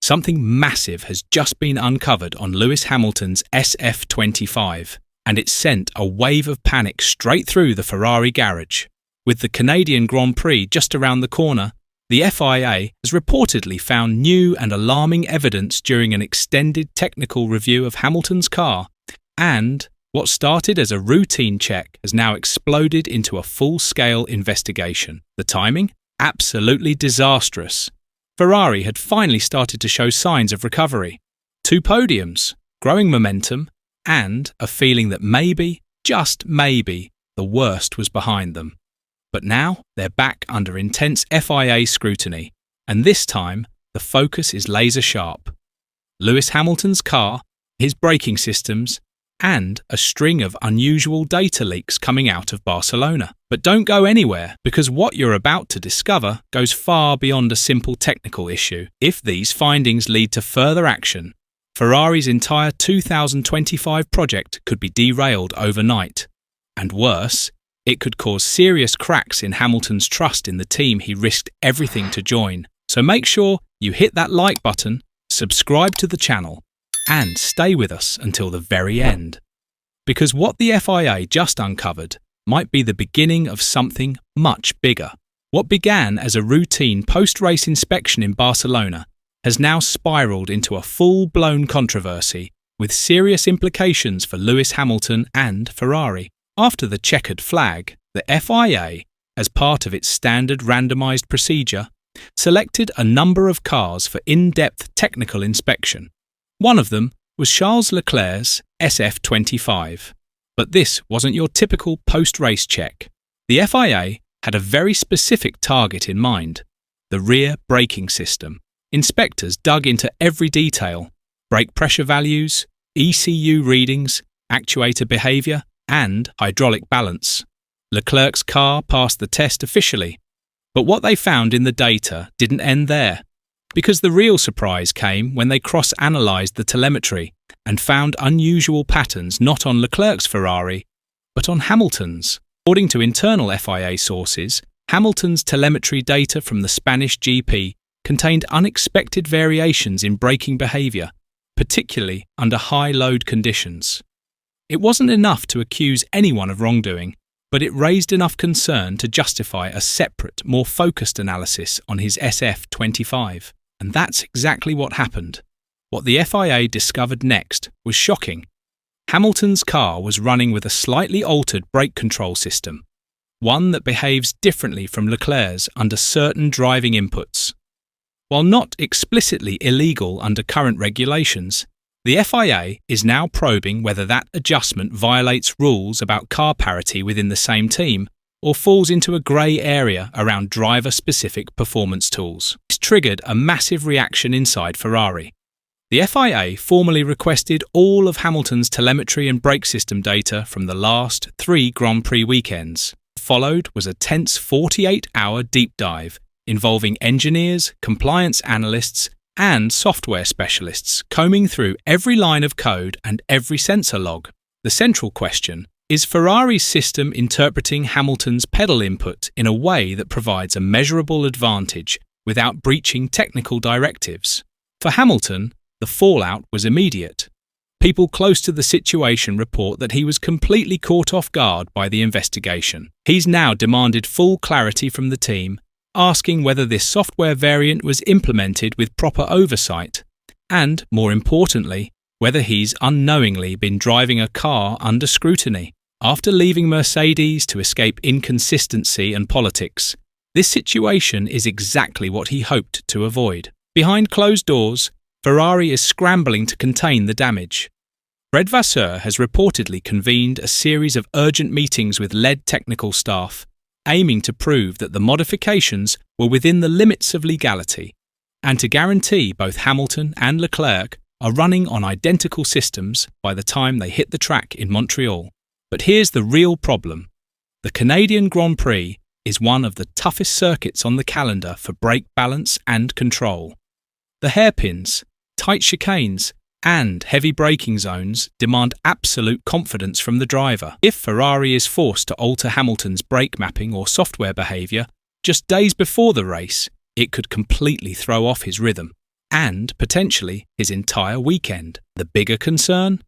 Something massive has just been uncovered on Lewis Hamilton's SF-25, and it sent a wave of panic straight through the Ferrari garage. With the Canadian Grand Prix just around the corner, the FIA has reportedly found new and alarming evidence during an extended technical review of Hamilton's car, and what started as a routine check has now exploded into a full-scale investigation. The timing? Absolutely disastrous. Ferrari had finally started to show signs of recovery. 2 podiums, growing momentum, and a feeling that maybe, just maybe, the worst was behind them. But now they're back under intense FIA scrutiny, and this time the focus is laser sharp. Lewis Hamilton's car, his braking systems, and a string of unusual data leaks coming out of Barcelona. But don't go anywhere, because what you're about to discover goes far beyond a simple technical issue. If these findings lead to further action, Ferrari's entire 2025 project could be derailed overnight. And worse, it could cause serious cracks in Hamilton's trust in the team he risked everything to join. So make sure you hit that like button, subscribe to the channel, and stay with us until the very end. Because what the FIA just uncovered might be the beginning of something much bigger. What began as a routine post-race inspection in Barcelona has now spiraled into a full-blown controversy with serious implications for Lewis Hamilton and Ferrari. After the checkered flag, the FIA, as part of its standard randomised procedure, selected a number of cars for in-depth technical inspection. One of them was Charles Leclerc's SF-25. But this wasn't your typical post-race check. The FIA had a very specific target in mind: the rear braking system. Inspectors dug into every detail: brake pressure values, ECU readings, actuator behaviour, and hydraulic balance. Leclerc's car passed the test officially. But what they found in the data didn't end there, because the real surprise came when they cross-analysed the telemetry and found unusual patterns not on Leclerc's Ferrari, but on Hamilton's. According to internal FIA sources, Hamilton's telemetry data from the Spanish GP contained unexpected variations in braking behaviour, particularly under high-load conditions. It wasn't enough to accuse anyone of wrongdoing, but it raised enough concern to justify a separate, more focused analysis on his SF-25. And that's exactly what happened. What the FIA discovered next was shocking. Hamilton's car was running with a slightly altered brake control system, one that behaves differently from Leclerc's under certain driving inputs. While not explicitly illegal under current regulations, the FIA is now probing whether that adjustment violates rules about car parity within the same team or falls into a grey area around driver-specific performance tools. This triggered a massive reaction inside Ferrari. The FIA formally requested all of Hamilton's telemetry and brake system data from the last 3 Grand Prix weekends. Followed was a tense 48-hour deep dive involving engineers, compliance analysts, and software specialists combing through every line of code and every sensor log. The central question: is Ferrari's system interpreting Hamilton's pedal input in a way that provides a measurable advantage without breaching technical directives? For Hamilton, the fallout was immediate. People close to the situation report that he was completely caught off guard by the investigation. He's now demanded full clarity from the team, asking whether this software variant was implemented with proper oversight, and, more importantly, whether he's unknowingly been driving a car under scrutiny. After leaving Mercedes to escape inconsistency and politics, this situation is exactly what he hoped to avoid. Behind closed doors, Ferrari is scrambling to contain the damage. Fred Vasseur has reportedly convened a series of urgent meetings with lead technical staff, aiming to prove that the modifications were within the limits of legality, and to guarantee both Hamilton and Leclerc are running on identical systems by the time they hit the track in Montreal. But here's the real problem. The Canadian Grand Prix is one of the toughest circuits on the calendar for brake balance and control. The hairpins, tight chicanes, and heavy braking zones demand absolute confidence from the driver. If Ferrari is forced to alter Hamilton's brake mapping or software behaviour just days before the race, it could completely throw off his rhythm. and, potentially, his entire weekend. The bigger concern?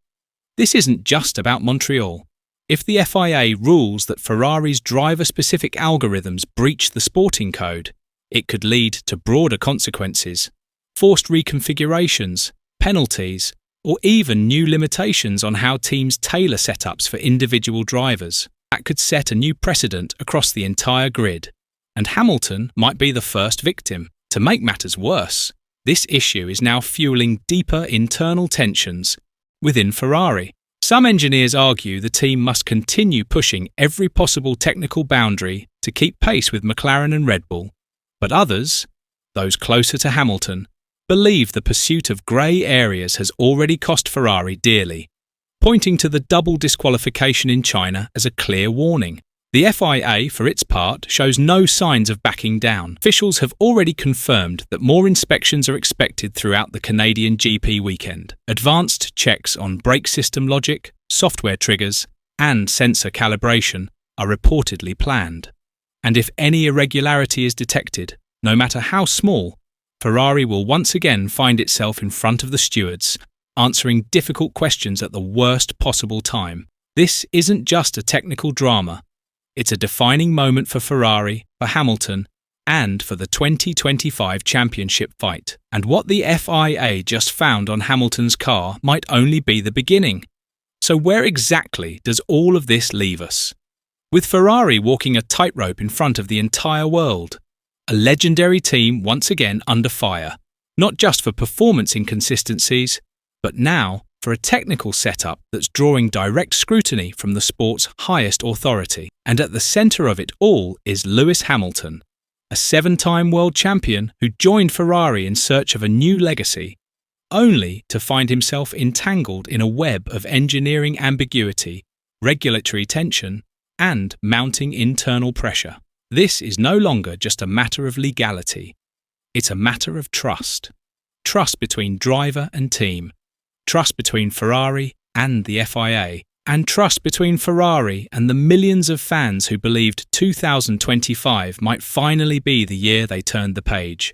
This isn't just about Montreal. If the FIA rules that Ferrari's driver-specific algorithms breach the sporting code, it could lead to broader consequences, forced reconfigurations, penalties, or even new limitations on how teams tailor setups for individual drivers. That could set a new precedent across the entire grid. And Hamilton might be the first victim. To make matters worse, this issue is now fueling deeper internal tensions within Ferrari. Some engineers argue the team must continue pushing every possible technical boundary to keep pace with McLaren and Red Bull. But others, those closer to Hamilton, believe the pursuit of grey areas has already cost Ferrari dearly, pointing to the double disqualification in China as a clear warning. The FIA, for its part, shows no signs of backing down. Officials have already confirmed that more inspections are expected throughout the Canadian GP weekend. Advanced checks on brake system logic, software triggers, and sensor calibration are reportedly planned. And if any irregularity is detected, no matter how small, Ferrari will once again find itself in front of the stewards, answering difficult questions at the worst possible time. This isn't just a technical drama. It's a defining moment for Ferrari, for Hamilton, and for the 2025 championship fight. And what the FIA just found on Hamilton's car might only be the beginning. So where exactly does all of this leave us? With Ferrari walking a tightrope in front of the entire world, a legendary team once again under fire, not just for performance inconsistencies, but now for a technical setup that's drawing direct scrutiny from the sport's highest authority. And at the centre of it all is Lewis Hamilton, a 7-time world champion who joined Ferrari in search of a new legacy, only to find himself entangled in a web of engineering ambiguity, regulatory tension, and mounting internal pressure. This is no longer just a matter of legality. It's a matter of trust. Trust between driver and team. Trust between Ferrari and the FIA, and trust between Ferrari and the millions of fans who believed 2025 might finally be the year they turned the page.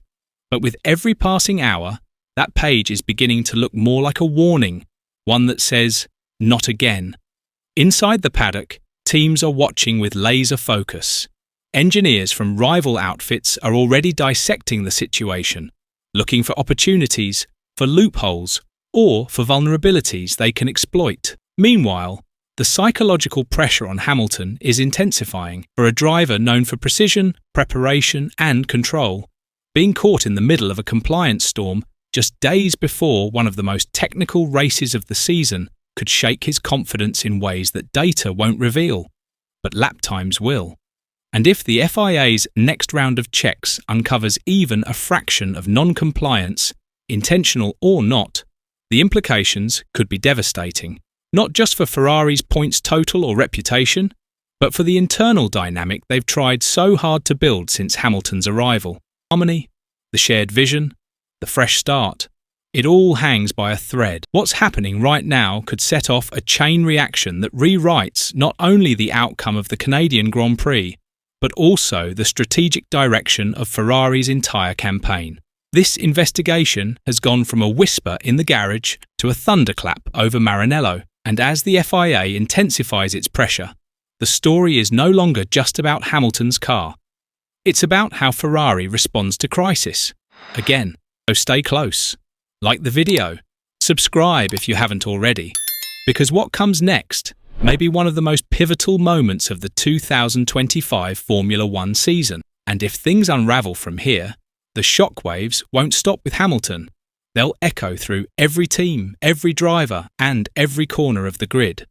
But with every passing hour, that page is beginning to look more like a warning, one that says, "Not again." Inside the paddock, teams are watching with laser focus. Engineers from rival outfits are already dissecting the situation, looking for opportunities, for loopholes, or for vulnerabilities they can exploit. Meanwhile, the psychological pressure on Hamilton is intensifying. For a driver known for precision, preparation, and control, being caught in the middle of a compliance storm just days before one of the most technical races of the season could shake his confidence in ways that data won't reveal, but lap times will. And if the FIA's next round of checks uncovers even a fraction of non-compliance, intentional or not, the implications could be devastating, not just for Ferrari's points total or reputation, but for the internal dynamic they've tried so hard to build since Hamilton's arrival. Harmony, the shared vision, the fresh start. It all hangs by a thread. What's happening right now could set off a chain reaction that rewrites not only the outcome of the Canadian Grand Prix, but also the strategic direction of Ferrari's entire campaign. This investigation has gone from a whisper in the garage to a thunderclap over Maranello, and as the FIA intensifies its pressure, the story is no longer just about Hamilton's car. It's about how Ferrari responds to crisis. Again, so stay close. Like the video, subscribe if you haven't already, because what comes next may be one of the most pivotal moments of the 2025 Formula One season. And if things unravel from here, the shockwaves won't stop with Hamilton. They'll echo through every team, every driver, and every corner of the grid.